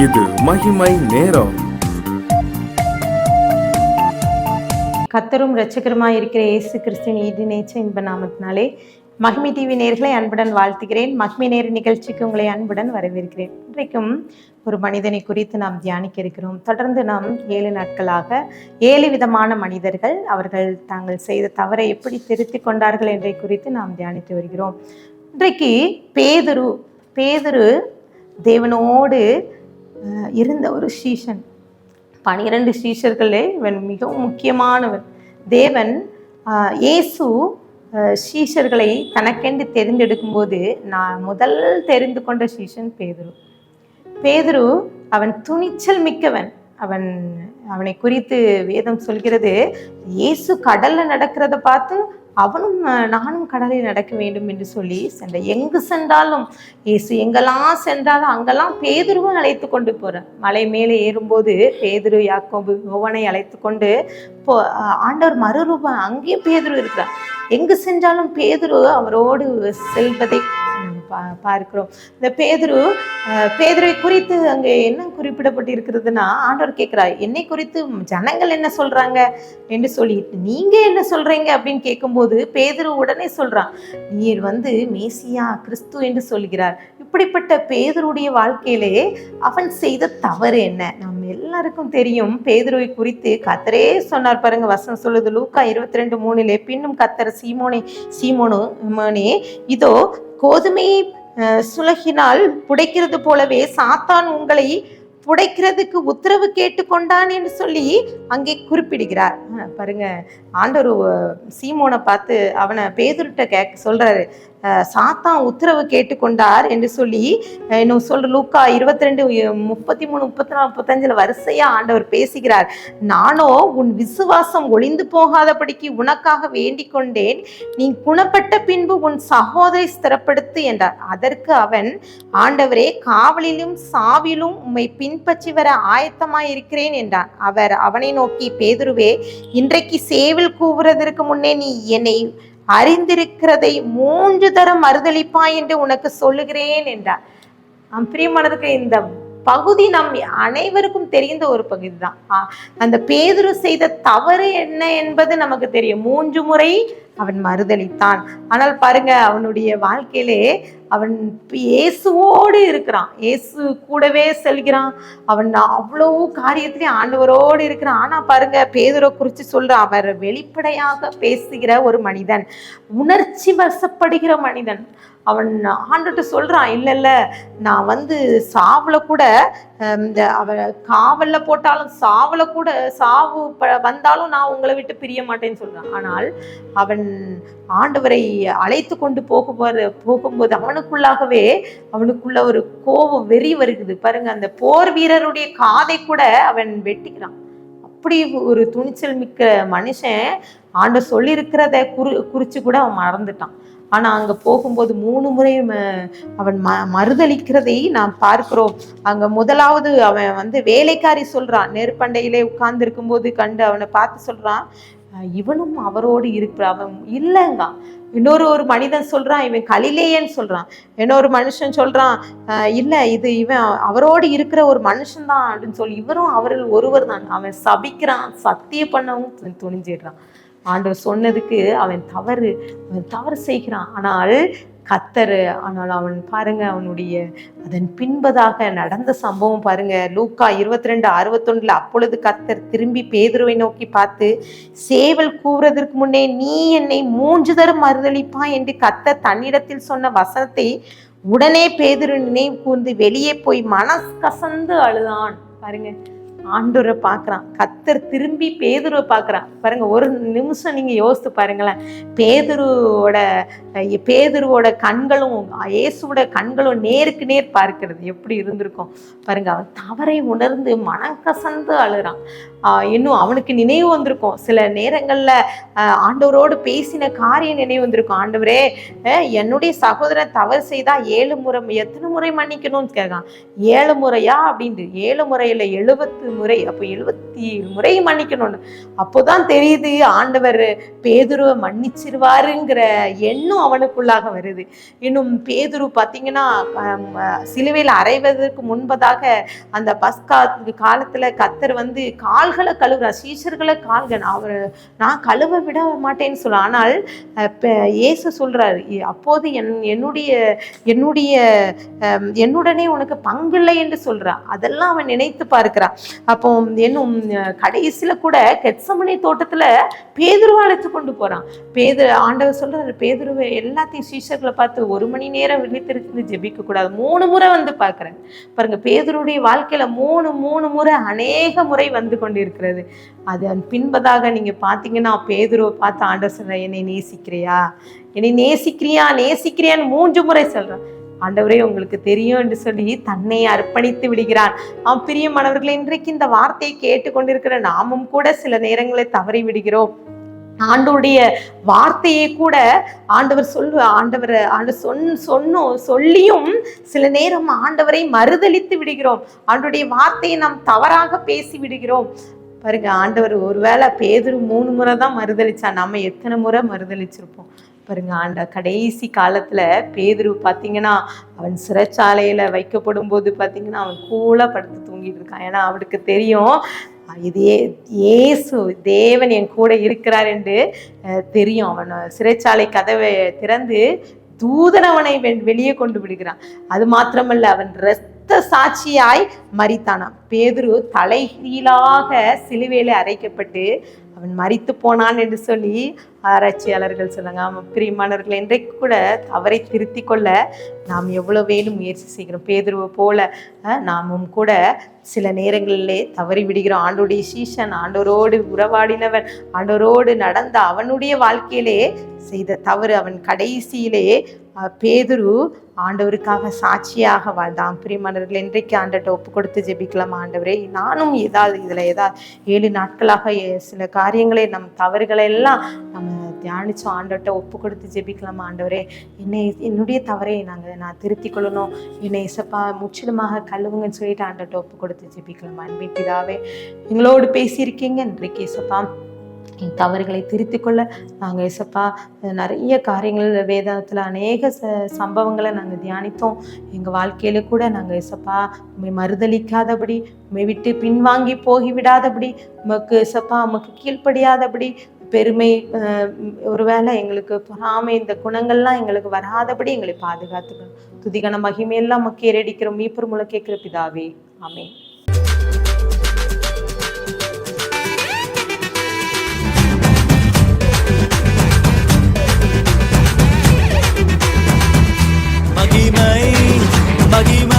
இது மகிமை நேரம். கர்த்தரும் இரட்சகருமாய் இருக்கிற இயேசு கிறிஸ்துவின் ஈடு நேச்ச இன்ப நாமத்தினாலே மகிமை டிவி நேயர்களை அன்புடன் வாழ்த்துகிறேன். மகிமை நேர நிகழ்ச்சிக்கு உங்களை அன்புடன் வரவேற்கிறேன். இன்றைக்கும் ஒரு மனிதனை குறித்து நாம் தியானிக்க இருக்கிறோம். தொடர்ந்து நாம் 7 நாட்களாக 7 விதமான மனிதர்கள் அவர்கள் தாங்கள் செய்த தவறை எப்படி திருத்திக் கொண்டார்கள் என்பதை குறித்து நாம் தியானித்து வருகிறோம். இன்றைக்கு பேதுரு தேவனோடு இருந்த ஒரு சீஷன். 12 சீஷர்களே இவன் மிகவும் முக்கியமானவன். தேவன் இயேசு சீஷர்களை தனக்கென்று தெரிந்தெடுக்கும் போது நான் முதல் தெரிந்து கொண்ட சீஷன் பேதுரு அவன் துணிச்சல் மிக்கவன். அவனை குறித்து வேதம் சொல்கிறது, இயேசு கடல்ல நடக்கிறத பார்த்து அவனும் நானும் கடலில் நடக்க வேண்டும் என்று சொல்லி எங்கு சென்றாலும் இயேசு எங்கெல்லாம் சென்றாலும் அங்கெல்லாம் பேதுருவும் அழைத்து கொண்டு போறார். மலை மேலே ஏறும்போது பேதுரு, யாக்கோபு, யோவானை அழைத்து கொண்டு ஆண்டவர் மறுரூபம் அங்கேயும் பேதுரு இருக்கிறார். எங்கு சென்றாலும் பேதுரு அவரோடு செல்வதை பார்க்கிறோம். இந்த பேதுருவை குறித்து அங்கே என்ன குறிப்பிடப்பட்டு இருக்கிறதுனா, ஆண்டவர் கேட்கிறார், என்னை குறித்து ஜனங்கள் என்ன சொல்றாங்க என்று சொல்லிட்டு நீங்க என்ன சொல்றீங்க அப்படின்னு கேட்கும்போது பேதுரு உடனே சொல்றான், நீர் மேசியா கிறிஸ்து என்று சொல்கிறார். இப்படிப்பட்ட பேதுருடைய வாழ்க்கையிலே அவன் செய்த தவறு என்ன? நம்ம எல்லாருக்கும் தெரியும். பேதுருவை குறித்து கர்த்தரே சொன்னார் பாருங்க, வசனம் சொல்லுது லூக்கா 22:3, பின்னும் கர்த்தர் சீமோனே இதோ கோதுமையை சுலகினால் புடைக்கிறது போலவே சாத்தான் உங்களை புடைக்கிறதுக்கு உத்தரவு கேட்டுக்கொண்டான் என்று சொல்லி அங்கே குறிப்பிடுகிறார் பாருங்க. ஆண்டவர் சீமோனை பார்த்து அவனை பேதுருட்ட சொல்றாரு, சாத்தான் உத்தரவு கேட்டுக்கொண்டார் என்று சொல்லி இன்னும் சொல்ற லூக்கா 22:33-34-35 வரிசையா ஆண்டவர் பேசுகிறார். நானோ உன் விசுவாசம் ஒளிந்து போகாதபடிக்கு உனக்காக வேண்டிக் கொண்டேன், நீ குணப்பட்ட பின்பு உன் சகோதரி ஸ்திரப்படுத்து என்றார். அதற்கு அவன், ஆண்டவரே, காவலிலும் சாவிலும் உம்மை பின்பற்றி வர ஆயத்தமாயிருக்கிறேன் என்றான். அவர் அவனை நோக்கி, பேதுருவே, இன்றைக்கு சேவில் கூவுறதற்கு முன்னே நீ என்னை அறிந்திருக்கிறதை 3 தரம் மறுதளிப்பாய் என்று உனக்கு சொல்லுகிறேன் என்றார். பிரியமானதுக்கு இந்த பகுதி நம் அனைவருக்கும் தெரிந்த ஒரு பகுதி தான். அந்த பேதுரு செய்த தவறு என்ன என்பது நமக்கு தெரியும். 3 முறை அவன் மறுதளித்தான். ஆனால் பாருங்க, அவனுடைய வாழ்க்கையிலே அவன் இயேசுவோடு இருக்கிறான், இயேசு கூடவே செல்கிறான், அவன் அவ்வளவு காரியத்திலே ஆண்டவரோடு இருக்கிறான். ஆனா பாருங்க, பேதுரை குறித்து சொல்ற, அவர் வெளிப்படையாக பேசுகிற ஒரு மனிதன், உணர்ச்சி வசப்படுகிற மனிதன். அவன் ஆண்டுட்டு சொல்றான், இல்ல நான் சாவுல கூட அவன் காவல்ல போட்டாலும் சாவு வந்தாலும் நான் உங்களை விட்டு பிரிய மாட்டேன்னு சொல்றான். ஆனால் அவன் ஆண்டவரை அழைத்து கொண்டு போகும்போது அவனுக்குள்ள ஒரு கோபம், வெறி வருகிறது பாருங்க. அந்த போர் வீரருடைய காதை கூட அவன் வெட்டிக்கிறான். அப்படி ஒரு துணிச்சல் மிக்க மனுஷன். ஆண்டவர் சொல்லியிருக்கிறத குறிச்சு கூட அவன் மறந்துட்டான். ஆனா அங்க போகும்போது 3 முறை அவன் மறுதளிக்கிறதை நாம் பார்க்கிறோம். அங்க முதலாவது அவன் வேலைக்காரி சொல்றான், நெருப்பண்டையிலே உட்கார்ந்து இருக்கும் போது கண்டு அவனை பார்த்து சொல்றான், இவனும் அவரோடு இருக்கிறான். அவன் இல்லைங்க. இன்னொரு மனிதன் சொல்றான், இவன் கலிலேயன்னு சொல்றான். இன்னொரு மனுஷன் சொல்றான், இல்ல இது இவன் அவரோடு இருக்கிற ஒரு மனுஷன் தான் அப்படின்னு சொல்லி, இவரும் அவரில் ஒருவர் தான். அவன் சபிக்கிறான், சத்தியம் பண்ணவும் துணிஞ்சிடுறான். ஆண்டவர் சொன்னதுக்கு அவன் தவறு செய்கிறான். ஆனால் அவன் பாருங்க, அவனுடைய அதன் பின்பதாக நடந்த சம்பவம் பாருங்க. லூக்கா 22:61, அப்பொழுது கர்த்தர் திரும்பி பேதுருவை நோக்கி பார்த்து, சேவல் கூவுறதற்கு முன்னே நீ என்னை 3 தரம் மறுதளிப்பாய் என்று கர்த்தர் தன்னிடத்தில் சொன்ன வசனத்தை உடனே பேதுரு நினைவு கூர்ந்து வெளியே போய் மனக்கசந்து அழுதான். பாருங்க, ஆண்டவரை பார்க்குறான். கர்த்தர் திரும்பி பேதுருவை பார்க்குறான். பாருங்க, ஒரு நிமிஷம் நீங்க யோசித்து பாருங்களேன். பேதுருவோட கண்களும் இயேசுவோட கண்களும் நேருக்கு நேர் பார்க்கிறது எப்படி இருந்திருக்கும் பாருங்க. அவன் தவறை உணர்ந்து மனம் கசந்து அழுறான். இன்னும் அவனுக்கு நினைவு வந்திருக்கும், சில நேரங்கள்ல ஆண்டவரோடு பேசின காரியம் நினைவு வந்திருக்கும். ஆண்டவரே, என்னுடைய சகோதரன் தவறு செய்தா 7 முறை, எத்தனை முறை மன்னிக்கணும்னு கேட்கான். 7 முறையா அப்படின்ட்டு 7 முறையில 70 முறை, அப்போ 77 முறை மன்னிக்கணும்னு. அப்போதான் தெரியுது ஆண்டவர் பேதுருவை மன்னிச்சிருவாருங்கிற எண்ணம் அவனுக்குள்ளாக வருது. இன்னும் பேதுரு பார்த்தீங்கன்னா சிலுவையில் அறைவதற்கு முன்பதாக அந்த பஸ்கா காலத்துல கர்த்தர் வந்து கால்களை கழுவுறார், சீஷர்களை கால்கள் நான் கழுவ விட மாட்டேன்னு சொல்ல. ஆனால் இயேசு சொல்றாரு, அப்போது என்னுடனே உனக்கு பங்கில்லை என்று சொல்றான். அதெல்லாம் அவன் நினைத்து பார்க்கிறான். அப்போ இன்னும் கடைசியில கூட கெத்சமனே தோட்டத்துல பேதுருவை அழைத்து கொண்டு போறான். ஆண்டவர் சொல்றாரு, பேதுருவை எல்லாத்தையும் சீஷர்களை பார்த்து 1 மணி நேரம் விழித்திருந்து ஜெபிக்க கூடாது, 3 முறை வந்து பார்க்கிறேன் பாருங்க. பேதுருடைய வாழ்க்கையில 3 முறை அநேக முறை வந்து கொண்டிருக்கிறது. அதன் பின்பதாக நீங்க பாத்தீங்கன்னா பேதுருவை பார்த்து ஆண்டவர் சொல்ற, என்னை நேசிக்கிறியா, என்னை நேசிக்கிறியான்னு 3 முறை சொல்றான். ஆண்டவரே உங்களுக்கு தெரியும் என்று சொல்லி தன்னை அர்ப்பணித்து விடுகிறான். பிரியமானவர்களே, இன்றைக்கு இந்த வார்த்தையை கேட்டுக்கொண்டிருக்கிற நாமும் கூட சில நேரங்களை தவறி விடுகிறோம். ஆண்டவருடைய வார்த்தையை கூட ஆண்டவர் சொல்லியும் சில நேரம் ஆண்டவரை மறுதலித்து விடுகிறோம். ஆண்டவருடைய வார்த்தையை நாம் தவறாக பேசி விடுகிறோம். பாருங்க, ஆண்டவர் ஒருவேளை பேதுரு 3 முறை தான் மறுதலிச்சா, நம்ம எத்தனை முறை மறுதலிச்சிருப்போம் பாருங்க. கடைசி காலத்துல பேதுரு பார்த்தீங்கன்னா அவன் சிறைச்சாலையில வைக்கப்படும் போது பார்த்தீங்கன்னா அவன் கூலா படுத்து தூங்கிட்டு இருக்கான். ஏன்னா அவனுக்கு தெரியும், இதே இயேசு தேவன் என் கூட இருக்கிறார் என்று தெரியும். அவன் சிறைச்சாலை கதவை திறந்து தூதன் அவனை வெளியே கொண்டு விடுகிறான். அது மாத்திரமல்ல, அவன் இரத்த சாட்சியாய் மரித்தானான். பேதுரு தலைகீழாக சிலுவையில அறைக்கப்பட்டு அவன் மரித்து போனான் என்று சொல்லி ஆராய்ச்சியாளர்கள் சொன்னாங்க. பிரியமானவர்கள், இன்றைக்கு கூட தவறை திருத்தி கொள்ள நாம் எவ்வளோ வேணும் முயற்சி செய்கிறோம். பேதுருவை போல நாமும் கூட சில நேரங்களிலே தவறி விடுகிறோம். ஆண்டோடைய சீஷன், ஆண்டோரோடு உறவாடினவன், ஆண்டோரோடு நடந்த அவனுடைய வாழ்க்கையிலே செய்த தவறு, அவன் கடைசியிலே பேதுரு ஆண்டவருக்காக சாட்சியாக வாழ்ந்தான். பிரியமானவர்கள், இன்றைக்கு ஆண்டவர்கிட்ட ஒப்பு கொடுத்து ஜெபிக்கலாம். ஆண்டவரே, நானும் இதில் 7 நாட்களாக சில காரியங்களை நம் தவறுகளை எல்லாம் நம்ம தியானிச்சோம். ஆண்டவர்கிட்ட ஒப்பு கொடுத்து ஜெபிக்கலாம். ஆண்டவரே, என்னுடைய தவறை நான் திருத்திக் கொள்ளணும், என்னை இயேசப்பா முற்றிலுமாக கழுவுங்கன்னு சொல்லிட்டு ஆண்டவர்கிட்ட ஒப்பு கொடுத்து ஜெபிக்கலாம். அன்பின் பிதாவே, எங்களோடு பேசியிருக்கீங்க. இன்றைக்கு இயேசப்பா என் தவறுகளை திருத்திக் கொள்ள நாங்கள் இயேசப்பா நிறைய காரியங்கள் வேதத்தில் அநேக சம்பவங்களை நாங்கள் தியானித்தோம். எங்கள் வாழ்க்கையில கூட நாங்கள் இயேசப்பா உண்மை மறுதளிக்காதபடி, உண்மை விட்டு பின்வாங்கி போகிவிடாதபடி, உமக்கு இயேசப்பா உமக்கு கீழ்ப்படியாதபடி, பெருமை, ஒருவேளை எங்களுக்கு பொறாமை, இந்த குணங்கள்லாம் எங்களுக்கு வராதபடி எங்களை பாதுகாத்துக்கணும். துதிகன மகிமையெல்லாம் உமக்கு ஏறடிக்கிறோம். மீப்பர் மூலம் கேட்கிற பிதாவே, ஆமென். மகிமை